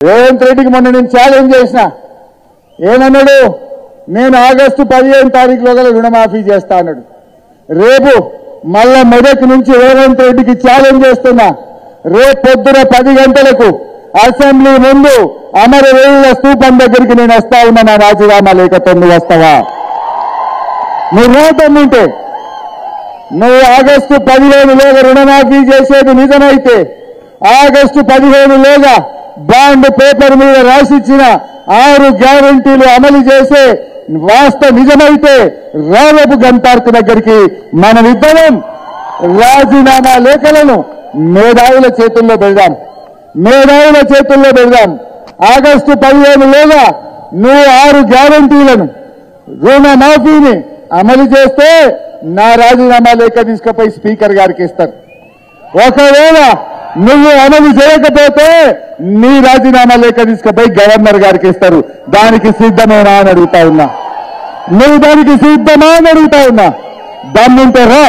రేవంత్ రెడ్డికి మొన్న నేను ఛాలెంజ్ చేసిన ఏమన్నాడు నేను ఆగస్టు 15 తారీఖులోగా రుణమాఫీ చేస్తా అన్నాడు రేపు మళ్ళా మెదక్ నుంచి రేవంత్ రెడ్డికి ఛాలెంజ్ చేస్తున్నా రేపు పొద్దున 10 గంటలకు అసెంబ్లీ ముందు అమరవీరుల స్తూపం దగ్గరికి నేను వస్తా ఉన్నా నా రాజీనామా లేఖతో నువ్వు వస్తావా నువ్వు రాతమ్ముంటే నువ్వు ఆగస్టు 15లోగా రుణమాఫీ చేసేది నిజమైతే ఆగస్టు 15లోగా బాండ్ పేపర్ మీద రాసిచ్చిన 6 గ్యారంటీలు అమలు చేసే వాస్తవ నిజమైతే రేపు గన్ పార్క్ దగ్గరికి మనమిద్దరం రాజీనామా లేఖలను మేధావుల చేతుల్లో పెడదాం ఆగస్టు 15లోగా నువ్వు 6 గ్యారంటీలను రుణమాఫీని అమలు చేస్తే నా రాజీనామా లేఖ తీసుకుపోయి స్పీకర్ గారికి ఇస్తారు ఒకవేళ నువ్వు అమలు చేయకపోతే నీ రాజీనామా లేఖ తీసుకుపోయి గవర్నర్ గారికి ఇస్తారు దానికి సిద్ధమేనా అని అడుగుతా ఉన్నా నువ్వు దానికి సిద్ధమా అని అడుగుతా ఉన్నా దమ్ముంటే రా